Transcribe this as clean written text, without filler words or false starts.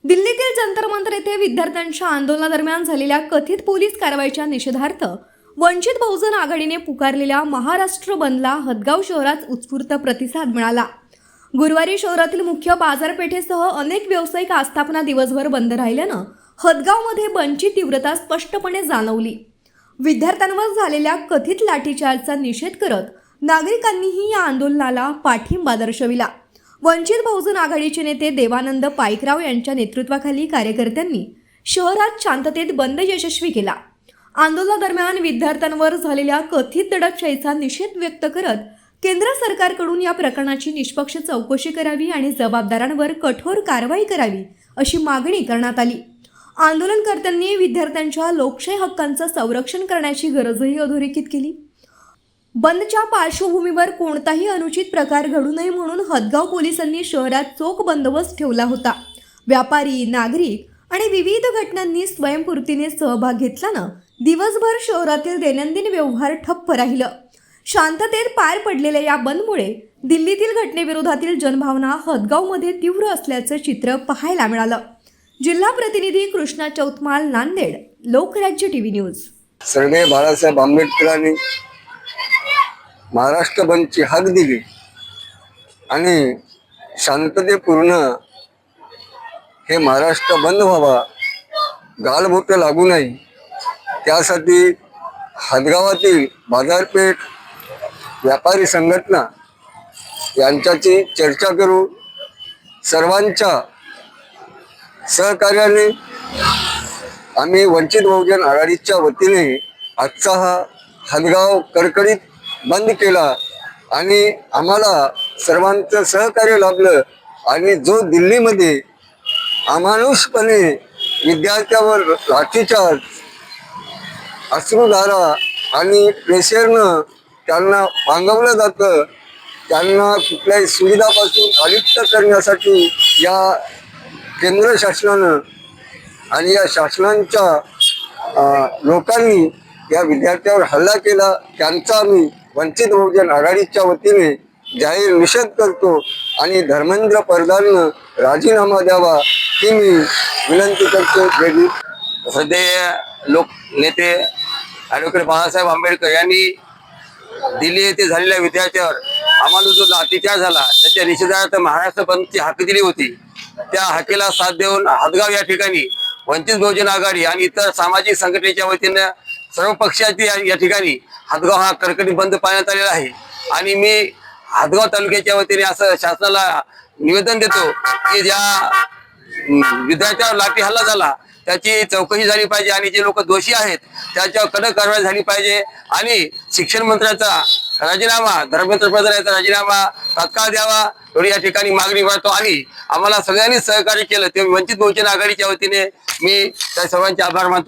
दिल्लीतील जंतर मंतर येथे विद्यार्थ्यांच्या आंदोलनादरम्यान झालेल्या कथित पोलीस कारवाईच्या निषेधार्थ वंचित बहुजन आघाडीने पुकारलेल्या महाराष्ट्र बंदला हदगाव शहरात उत्स्फूर्त प्रतिसाद मिळाला। गुरुवारी शहरातील मुख्य बाजारपेठेसह अनेक व्यावसायिक आस्थापना दिवसभर बंद राहिल्यानं हदगावमध्ये बंदची तीव्रता स्पष्टपणे जाणवली। विद्यार्थ्यांवर झालेल्या कथित लाठीचार्जचा निषेध करत नागरिकांनीही या आंदोलनाला पाठिंबा दर्शविला। वंचित बहुजन आघाडीचे नेते देवानंद पाईकराव यांच्या नेतृत्वाखाली कार्यकर्त्यांनी शहरात शांततेत बंद यशस्वी केला। आंदोलनादरम्यान विद्यार्थ्यांवर झालेल्या कथित दडपशाहीचा निषेध व्यक्त करत केंद्र सरकारकडून या प्रकरणाची निष्पक्ष चौकशी करावी आणि जबाबदारांवर कठोर कारवाई करावी अशी मागणी करण्यात आली। आंदोलनकर्त्यांनी विद्यार्थ्यांच्या लोकशाही हक्कांचं संरक्षण करण्याची गरजही अधोरेखित केली। बंदच्या पार्श्वभूमीवर कोणताही अनुचित प्रकार घडू नये म्हणून हदगाव पोलिसांनी शहरात चोख बंदोबस्त ठेवला होता। व्यापारी, नागरिक आणि विविध घटनांनी स्वयंस्फूर्तीने सहभाग घेतल्यानं दिवसभर शहरातील दैनंदिन व्यवहार ठप्प राहिलं। शांततेत पार पडलेल्या या बंदमुळे दिल्लीतील घटनेविरोधातील जनभावना हदगावमध्ये तीव्र असल्याचं चित्र पाहायला मिळालं। जिल्हा प्रतिनिधी कृष्णा चौतमाल, नांदेड, लोकराज्य टीव्ही न्यूज। सरणे बाळासाहेब आंबेडकरांनी महाराष्ट्र बंदची हाक दिली आणि शांततेपूर्ण हे महाराष्ट्र बंद व्हावा, गालबोटं लागू नये, त्यासाठी हदगावातील बाजारपेठ व्यापारी संघटना यांच्याशी चर्चा करू। सर्वांच्या सहकार्याने आम्ही वंचित बहुजन आघाडीच्या वतीने आजचा हा हदगाव कडकडीत बंद केला आणि आम्हाला सर्वांचं सहकार्य लाभलं आणि जो दिल्लीमध्ये अमानुषपणे विद्यार्थ्यावर लाठीचार्ज, अश्रुधारा आणि प्रेशरनं त्यांना पांगवलं जातं, त्यांना कुठल्याही सुविधापासून अलिप्त करण्यासाठी या केंद्र शासनानं आणि या शासनांच्या लोकांनी या विद्यार्थ्यावर हल्ला केला। त्यांचा आम्ही वंचित बहुजन आघाडीच्या वतीने जाहीर निषेध करतो आणि धर्मेंद्र प्रधाननं राजीनामा द्यावा ही मी विनंती करतो। सध्या लोकनेते ॲडव्होकेट बाळासाहेब आंबेडकर यांनी दिल्ली येथे झालेल्या विद्यार्थ्यावर आम्हाला जो लाठीचार्ज झाला त्याच्या निषेधार्थ महाराष्ट्र बंदची हाक दिली होती। त्या हाकेला साथ देऊन हदगाव या ठिकाणी वंचित बहुजन आघाडी आणि इतर सामाजिक संघटनेच्या वतीनं सर्व पक्षाची या ठिकाणी हदगाव हा कडकडीत बंद पाळण्यात आलेला आहे। आणि मी हदगाव तालुक्याच्या वतीने असं शासनाला निवेदन देतो की ज्या विद्यार्थ्यावर लाठी हल्ला झाला त्याची चौकशी झाली पाहिजे आणि जे लोक दोषी आहेत त्याच्यावर कडक कारवाई झाली पाहिजे आणि शिक्षण मंत्र्याचा राजीनामा, धर्मेंद्र प्रधान यांचा राजीनामा तात्काळ द्यावा एवढी या ठिकाणी मागणी करतो। आणि आम्हाला सगळ्यांनी सहकार्य केलं ते वंचित बहुजन आघाडीच्या वतीने मी त्या सर्वांचे आभार मानतो।